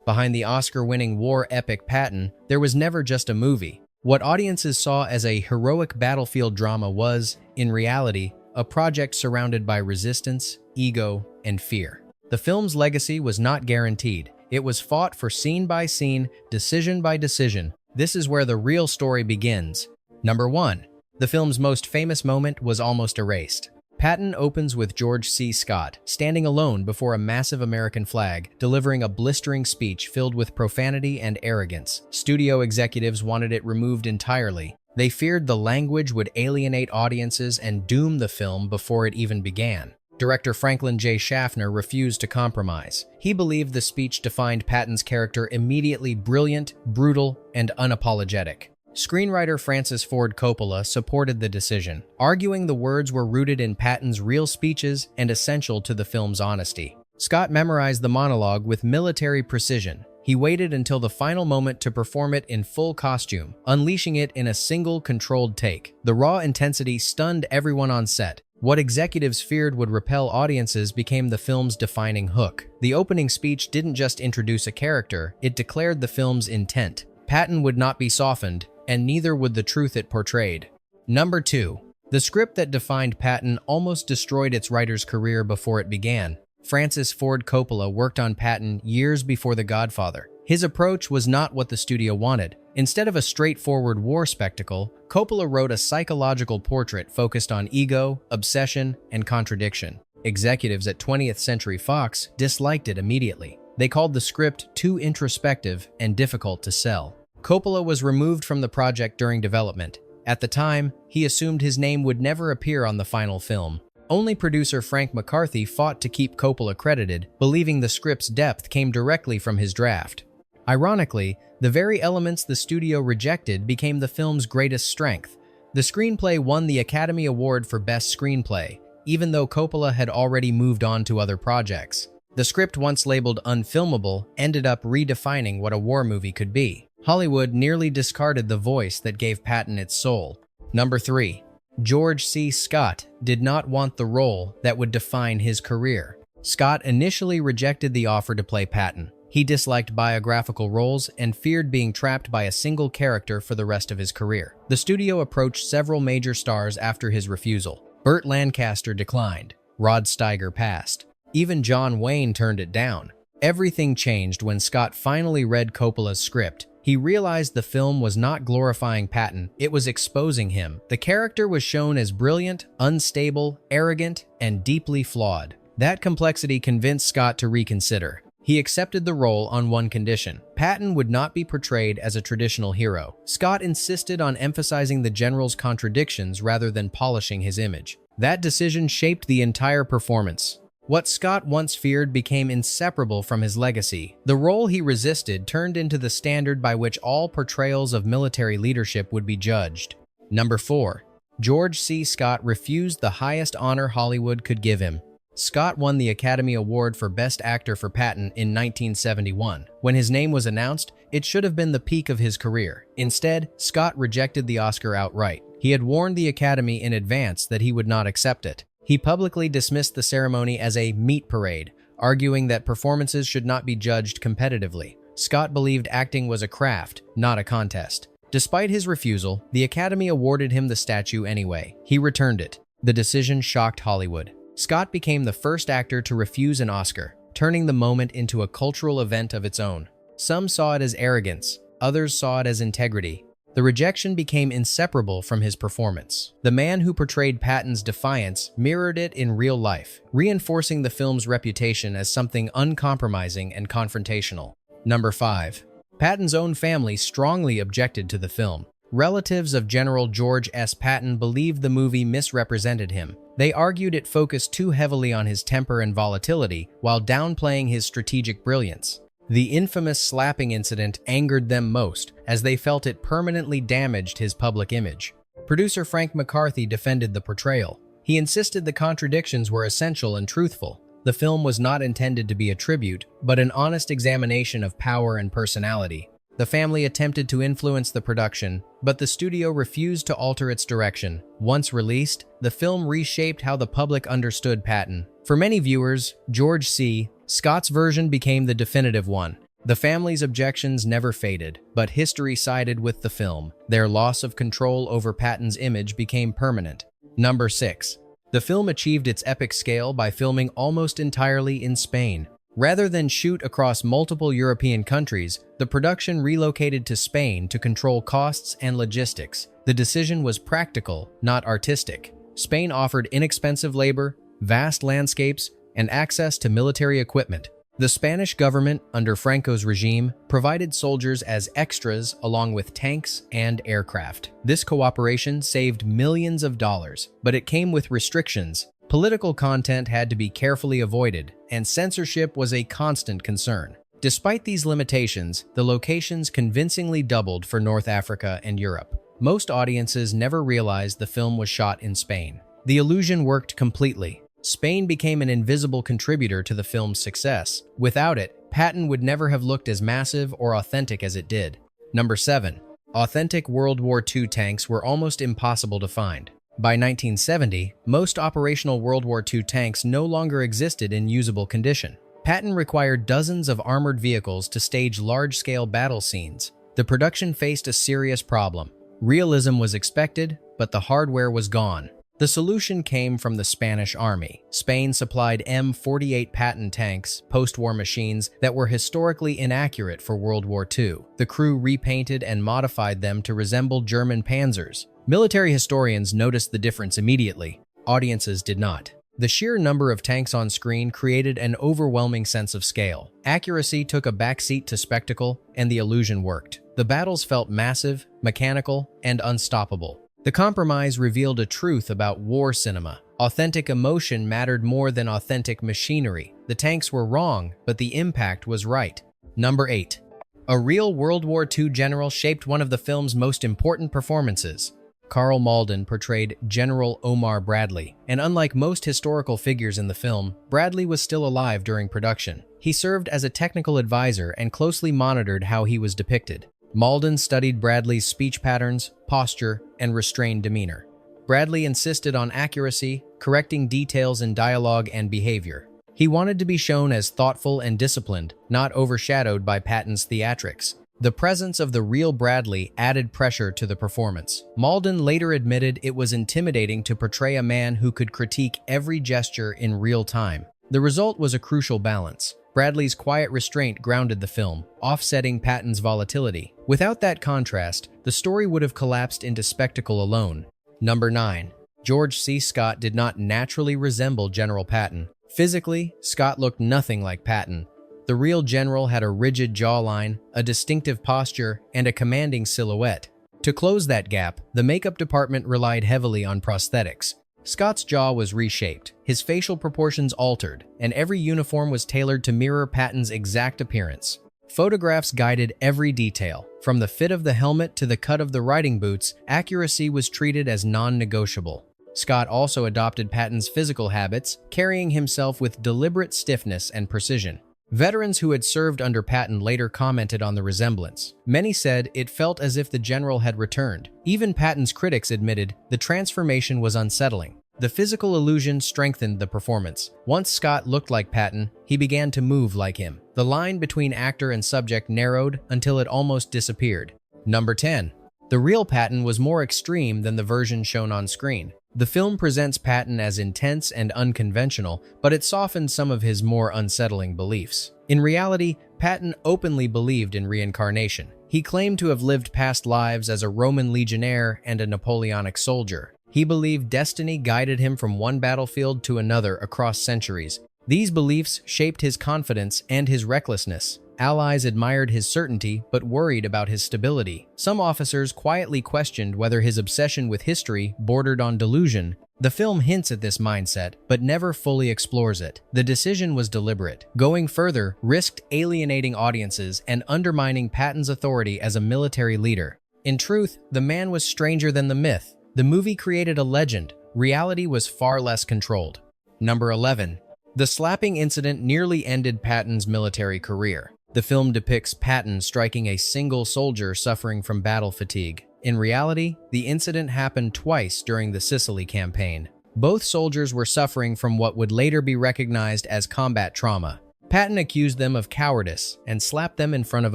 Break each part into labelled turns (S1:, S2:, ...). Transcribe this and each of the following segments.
S1: Behind the Oscar-winning war epic Patton, there was never just a movie. What audiences saw as a heroic battlefield drama was, in reality, a project surrounded by resistance, ego, and fear. The film's legacy was not guaranteed. It was fought for scene by scene, decision by decision. This is where the real story begins. Number 1. The film's most famous moment was almost erased. Patton opens with George C. Scott, standing alone before a massive American flag, delivering a blistering speech filled with profanity and arrogance. Studio executives wanted it removed entirely. They feared the language would alienate audiences and doom the film before it even began. Director Franklin J. Schaffner refused to compromise. He believed the speech defined Patton's character immediately brilliant, brutal, and unapologetic. Screenwriter Francis Ford Coppola supported the decision, arguing the words were rooted in Patton's real speeches and essential to the film's honesty. Scott memorized the monologue with military precision. He waited until the final moment to perform it in full costume, unleashing it in a single controlled take. The raw intensity stunned everyone on set. What executives feared would repel audiences became the film's defining hook. The opening speech didn't just introduce a character, it declared the film's intent. Patton would not be softened, and neither would the truth it portrayed. Number 2. The script that defined Patton almost destroyed its writer's career before it began. Francis Ford Coppola worked on Patton years before The Godfather. His approach was not what the studio wanted. Instead of a straightforward war spectacle, Coppola wrote a psychological portrait focused on ego, obsession, and contradiction. Executives at 20th Century Fox disliked it immediately. They called the script too introspective and difficult to sell. Coppola was removed from the project during development. At the time, he assumed his name would never appear on the final film. Only producer Frank McCarthy fought to keep Coppola credited, believing the script's depth came directly from his draft. Ironically, the very elements the studio rejected became the film's greatest strength. The screenplay won the Academy Award for Best Screenplay, even though Coppola had already moved on to other projects. The script, once labeled unfilmable, ended up redefining what a war movie could be. Hollywood nearly discarded the voice that gave Patton its soul. Number 3. George C. Scott did not want the role that would define his career. Scott initially rejected the offer to play Patton. He disliked biographical roles and feared being trapped by a single character for the rest of his career. The studio approached several major stars after his refusal. Burt Lancaster declined. Rod Steiger passed. Even John Wayne turned it down. Everything changed when Scott finally read Coppola's script. He realized the film was not glorifying Patton, it was exposing him. The character was shown as brilliant, unstable, arrogant, and deeply flawed. That complexity convinced Scott to reconsider. He accepted the role on one condition: Patton would not be portrayed as a traditional hero. Scott insisted on emphasizing the general's contradictions rather than polishing his image. That decision shaped the entire performance. What Scott once feared became inseparable from his legacy. The role he resisted turned into the standard by which all portrayals of military leadership would be judged. Number 4. George C. Scott refused the highest honor Hollywood could give him. Scott won the Academy Award for Best Actor for Patton in 1971. When his name was announced, it should have been the peak of his career. Instead, Scott rejected the Oscar outright. He had warned the Academy in advance that he would not accept it. He publicly dismissed the ceremony as a meat parade, arguing that performances should not be judged competitively. Scott believed acting was a craft, not a contest. Despite his refusal, the Academy awarded him the statue anyway. He returned it. The decision shocked Hollywood. Scott became the first actor to refuse an Oscar, turning the moment into a cultural event of its own. Some saw it as arrogance, others saw it as integrity. The rejection became inseparable from his performance. The man who portrayed Patton's defiance mirrored it in real life, reinforcing the film's reputation as something uncompromising and confrontational. Number 5. Patton's own family strongly objected to the film. Relatives of General George S. Patton believed the movie misrepresented him. They argued it focused too heavily on his temper and volatility while downplaying his strategic brilliance. The infamous slapping incident angered them most, as they felt it permanently damaged his public image. Producer Frank McCarthy defended the portrayal. He insisted the contradictions were essential and truthful. The film was not intended to be a tribute, but an honest examination of power and personality. The family attempted to influence the production, but the studio refused to alter its direction. Once released, the film reshaped how the public understood Patton. For many viewers, George C. Scott's version became the definitive one. The family's objections never faded, but history sided with the film. Their loss of control over Patton's image became permanent. Number 6. The film achieved its epic scale by filming almost entirely in Spain. Rather than shoot across multiple European countries, the production relocated to Spain to control costs and logistics. The decision was practical, not artistic. Spain offered inexpensive labor, vast landscapes, and access to military equipment. The Spanish government, under Franco's regime, provided soldiers as extras along with tanks and aircraft. This cooperation saved millions of dollars, but it came with restrictions. Political content had to be carefully avoided, and censorship was a constant concern. Despite these limitations, the locations convincingly doubled for North Africa and Europe. Most audiences never realized the film was shot in Spain. The illusion worked completely. Spain became an invisible contributor to the film's success. Without it, Patton would never have looked as massive or authentic as it did. Number 7. Authentic World War II tanks were almost impossible to find. By 1970, most operational World War II tanks no longer existed in usable condition. Patton required dozens of armored vehicles to stage large-scale battle scenes. The production faced a serious problem. Realism was expected, but the hardware was gone. The solution came from the Spanish army. Spain supplied M48 Patton tanks, post-war machines that were historically inaccurate for World War II. The crew repainted and modified them to resemble German panzers. Military historians noticed the difference immediately. Audiences did not. The sheer number of tanks on screen created an overwhelming sense of scale. Accuracy took a backseat to spectacle, and the illusion worked. The battles felt massive, mechanical, and unstoppable. The compromise revealed a truth about war cinema. Authentic emotion mattered more than authentic machinery. The tanks were wrong, but the impact was right. Number 8. A real World War II general shaped one of the film's most important performances. Karl Malden portrayed General Omar Bradley, and unlike most historical figures in the film, Bradley was still alive during production. He served as a technical advisor and closely monitored how he was depicted. Malden studied Bradley's speech patterns, posture, and restrained demeanor. Bradley insisted on accuracy, correcting details in dialogue and behavior. He wanted to be shown as thoughtful and disciplined, not overshadowed by Patton's theatrics. The presence of the real Bradley added pressure to the performance. Malden later admitted it was intimidating to portray a man who could critique every gesture in real time. The result was a crucial balance. Bradley's quiet restraint grounded the film, offsetting Patton's volatility. Without that contrast, the story would have collapsed into spectacle alone. Number 9. George C. Scott did not naturally resemble General Patton. Physically, Scott looked nothing like Patton. The real general had a rigid jawline, a distinctive posture, and a commanding silhouette. To close that gap, the makeup department relied heavily on prosthetics. Scott's jaw was reshaped, his facial proportions altered, and every uniform was tailored to mirror Patton's exact appearance. Photographs guided every detail. From the fit of the helmet to the cut of the riding boots, accuracy was treated as non-negotiable. Scott also adopted Patton's physical habits, carrying himself with deliberate stiffness and precision. Veterans who had served under Patton later commented on the resemblance. Many said it felt as if the general had returned. Even Patton's critics admitted the transformation was unsettling. The physical illusion strengthened the performance. Once Scott looked like Patton, he began to move like him. The line between actor and subject narrowed until it almost disappeared. Number 10. The real Patton was more extreme than the version shown on screen. The film presents Patton as intense and unconventional, but it softened some of his more unsettling beliefs. In reality, Patton openly believed in reincarnation. He claimed to have lived past lives as a Roman legionnaire and a Napoleonic soldier. He believed destiny guided him from one battlefield to another across centuries. These beliefs shaped his confidence and his recklessness. Allies admired his certainty but worried about his stability. Some officers quietly questioned whether his obsession with history bordered on delusion. The film hints at this mindset, but never fully explores it. The decision was deliberate. Going further risked alienating audiences and undermining Patton's authority as a military leader. In truth, the man was stranger than the myth. The movie created a legend. Reality was far less controlled. Number 11. The slapping incident nearly ended Patton's military career. The film depicts Patton striking a single soldier suffering from battle fatigue. In reality, the incident happened twice during the Sicily campaign. Both soldiers were suffering from what would later be recognized as combat trauma. Patton accused them of cowardice and slapped them in front of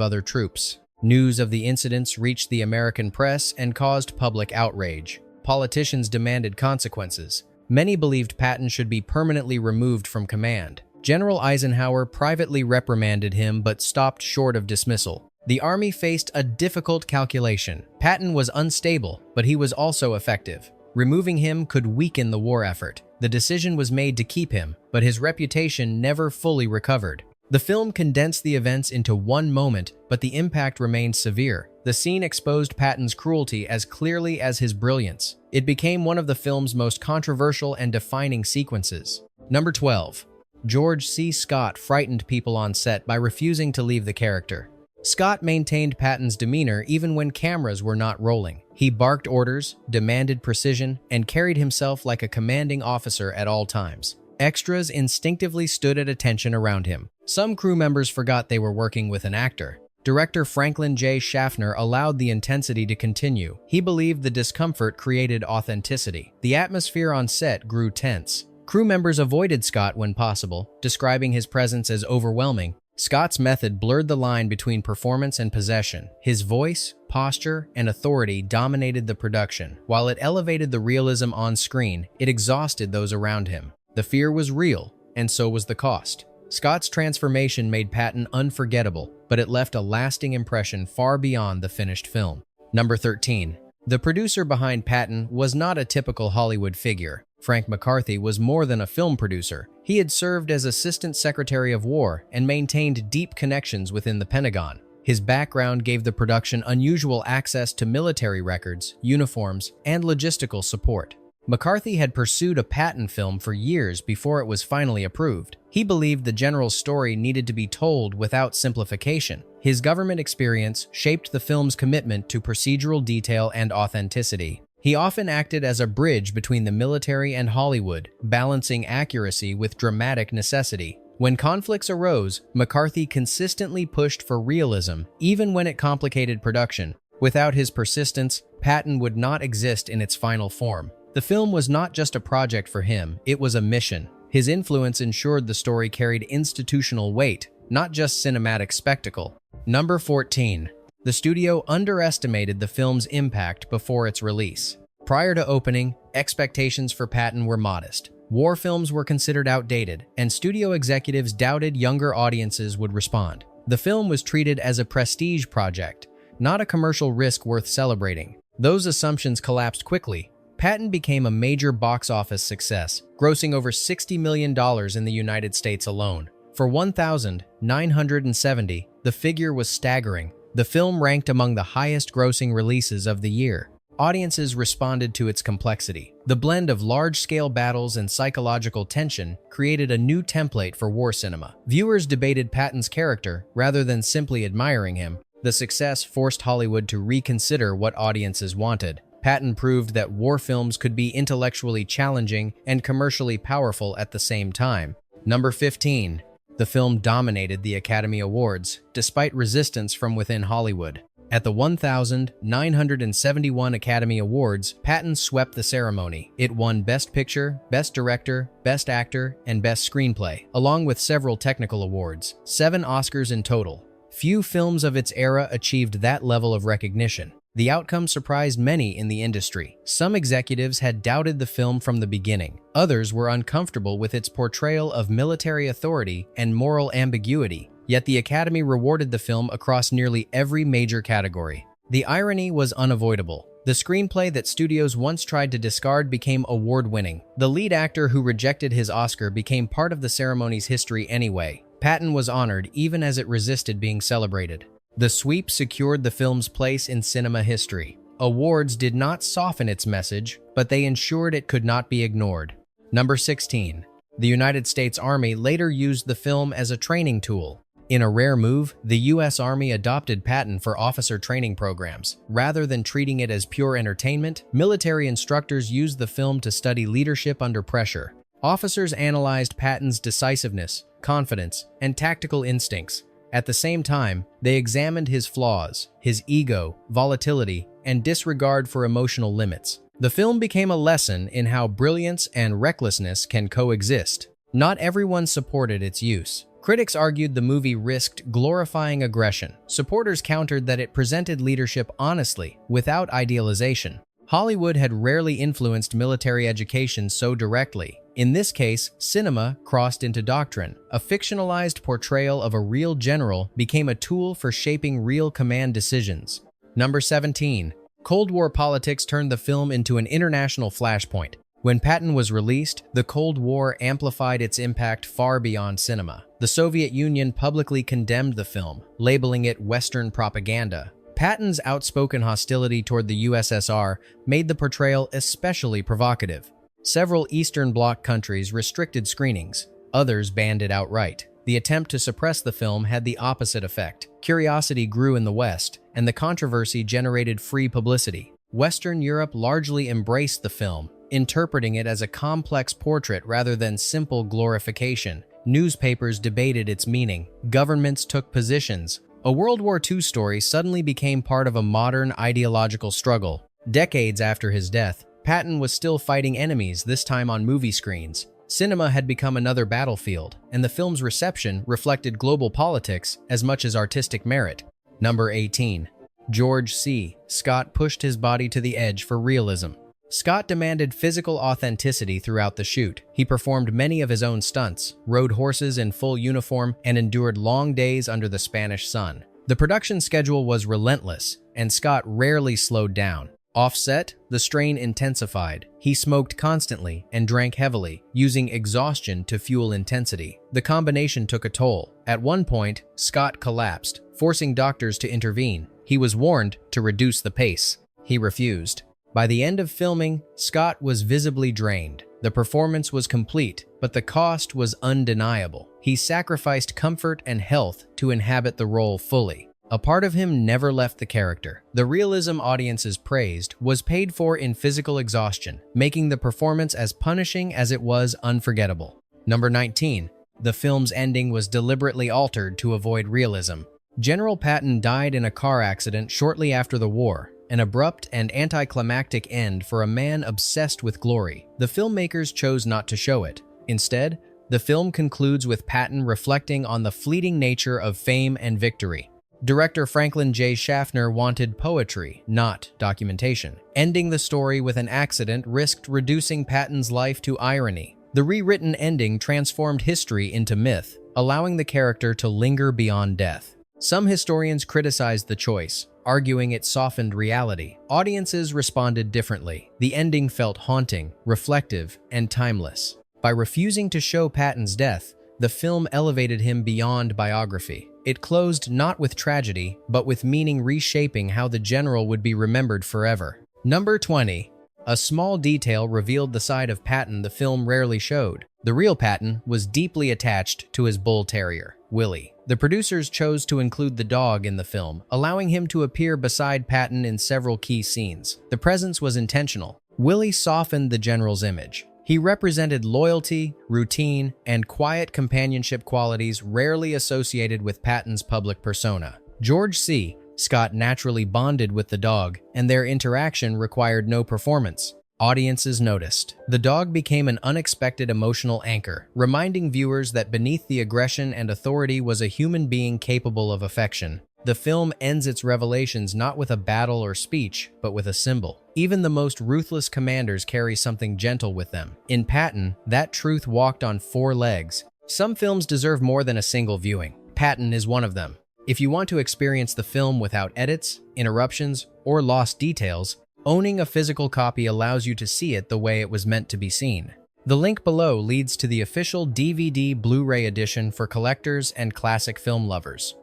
S1: other troops. News of the incidents reached the American press and caused public outrage. Politicians demanded consequences. Many believed Patton should be permanently removed from command. General Eisenhower privately reprimanded him but stopped short of dismissal. The Army faced a difficult calculation. Patton was unstable, but he was also effective. Removing him could weaken the war effort. The decision was made to keep him, but his reputation never fully recovered. The film condensed the events into one moment, but the impact remained severe. The scene exposed Patton's cruelty as clearly as his brilliance. It became one of the film's most controversial and defining sequences. Number 12. George C. Scott frightened people on set by refusing to leave the character. Scott maintained Patton's demeanor even when cameras were not rolling. He barked orders, demanded precision, and carried himself like a commanding officer at all times. Extras instinctively stood at attention around him. Some crew members forgot they were working with an actor. Director Franklin J. Schaffner allowed the intensity to continue. He believed the discomfort created authenticity. The atmosphere on set grew tense. Crew members avoided Scott when possible, describing his presence as overwhelming. Scott's method blurred the line between performance and possession. His voice, posture, and authority dominated the production. While it elevated the realism on screen, it exhausted those around him. The fear was real, and so was the cost. Scott's transformation made Patton unforgettable, but it left a lasting impression far beyond the finished film. Number 13. The producer behind Patton was not a typical Hollywood figure. Frank McCarthy was more than a film producer. He had served as Assistant Secretary of War and maintained deep connections within the Pentagon. His background gave the production unusual access to military records, uniforms, and logistical support. McCarthy had pursued a Patton film for years before it was finally approved. He believed the general's story needed to be told without simplification. His government experience shaped the film's commitment to procedural detail and authenticity. He often acted as a bridge between the military and Hollywood, balancing accuracy with dramatic necessity. When conflicts arose, McCarthy consistently pushed for realism, even when it complicated production. Without his persistence, Patton would not exist in its final form. The film was not just a project for him, it was a mission. His influence ensured the story carried institutional weight, not just cinematic spectacle. Number 14. The studio underestimated the film's impact before its release. Prior to opening, expectations for Patton were modest. War films were considered outdated, and studio executives doubted younger audiences would respond. The film was treated as a prestige project, not a commercial risk worth celebrating. Those assumptions collapsed quickly. Patton became a major box office success, grossing over $60 million in the United States alone. For 1,970, the figure was staggering. The film ranked among the highest-grossing releases of the year. Audiences responded to its complexity. The blend of large-scale battles and psychological tension created a new template for war cinema. Viewers debated Patton's character rather than simply admiring him. The success forced Hollywood to reconsider what audiences wanted. Patton proved that war films could be intellectually challenging and commercially powerful at the same time. Number 15. The film dominated the Academy Awards, despite resistance from within Hollywood. At the 1,971 Academy Awards, Patton swept the ceremony. It won Best Picture, Best Director, Best Actor, and Best Screenplay, along with several technical awards, 7 Oscars in total. Few films of its era achieved that level of recognition. The outcome surprised many in the industry. Some executives had doubted the film from the beginning. Others were uncomfortable with its portrayal of military authority and moral ambiguity. Yet the Academy rewarded the film across nearly every major category. The irony was unavoidable. The screenplay that studios once tried to discard became award-winning. The lead actor who rejected his Oscar became part of the ceremony's history anyway. Patton was honored even as it resisted being celebrated. The sweep secured the film's place in cinema history. Awards did not soften its message, but they ensured it could not be ignored. Number 16. The United States Army later used the film as a training tool. In a rare move, the U.S. Army adopted Patton for officer training programs. Rather than treating it as pure entertainment, military instructors used the film to study leadership under pressure. Officers analyzed Patton's decisiveness, confidence, and tactical instincts. At the same time, they examined his flaws, his ego, volatility, and disregard for emotional limits. The film became a lesson in how brilliance and recklessness can coexist. Not everyone supported its use. Critics argued the movie risked glorifying aggression. Supporters countered that it presented leadership honestly, without idealization. Hollywood had rarely influenced military education so directly. In this case, cinema crossed into doctrine. A fictionalized portrayal of a real general became a tool for shaping real command decisions. Number 17. Cold War politics turned the film into an international flashpoint. When Patton was released, the Cold War amplified its impact far beyond cinema. The Soviet Union publicly condemned the film, labeling it Western propaganda. Patton's outspoken hostility toward the USSR made the portrayal especially provocative. Several Eastern Bloc countries restricted screenings, others banned it outright. The attempt to suppress the film had the opposite effect. Curiosity grew in the West, and the controversy generated free publicity. Western Europe largely embraced the film, interpreting it as a complex portrait rather than simple glorification. Newspapers debated its meaning. Governments took positions. A World War II story suddenly became part of a modern ideological struggle. Decades after his death, Patton was still fighting enemies, this time on movie screens. Cinema had become another battlefield, and the film's reception reflected global politics as much as artistic merit. Number 18. George C. Scott pushed his body to the edge for realism. Scott demanded physical authenticity throughout the shoot. He performed many of his own stunts, rode horses in full uniform, and endured long days under the Spanish sun. The production schedule was relentless, and Scott rarely slowed down. Offset, the strain intensified. He smoked constantly and drank heavily, using exhaustion to fuel intensity. The combination took a toll. At one point, Scott collapsed, forcing doctors to intervene. He was warned to reduce the pace. He refused. By the end of filming, Scott was visibly drained. The performance was complete, but the cost was undeniable. He sacrificed comfort and health to inhabit the role fully. A part of him never left the character. The realism audiences praised was paid for in physical exhaustion, making the performance as punishing as it was unforgettable. Number 19. The film's ending was deliberately altered to avoid realism. General Patton died in a car accident shortly after the war, an abrupt and anticlimactic end for a man obsessed with glory. The filmmakers chose not to show it. Instead, the film concludes with Patton reflecting on the fleeting nature of fame and victory. Director Franklin J. Schaffner wanted poetry, not documentation. Ending the story with an accident risked reducing Patton's life to irony. The rewritten ending transformed history into myth, allowing the character to linger beyond death. Some historians criticized the choice, arguing it softened reality. Audiences responded differently. The ending felt haunting, reflective, and timeless. By refusing to show Patton's death, the film elevated him beyond biography. It closed not with tragedy, but with meaning, reshaping how the general would be remembered forever. Number 20. A small detail revealed the side of Patton the film rarely showed. The real Patton was deeply attached to his bull terrier, Willie. The producers chose to include the dog in the film, allowing him to appear beside Patton in several key scenes. The presence was intentional. Willie softened the general's image. He represented loyalty, routine, and quiet companionship qualities rarely associated with Patton's public persona. George C. Scott naturally bonded with the dog, and their interaction required no performance. Audiences noticed. The dog became an unexpected emotional anchor, reminding viewers that beneath the aggression and authority was a human being capable of affection. The film ends its revelations not with a battle or speech, but with a symbol. Even the most ruthless commanders carry something gentle with them. In Patton, that truth walked on 4 legs. Some films deserve more than a single viewing. Patton is one of them. If you want to experience the film without edits, interruptions, or lost details, owning a physical copy allows you to see it the way it was meant to be seen. The link below leads to the official DVD Blu-ray edition for collectors and classic film lovers.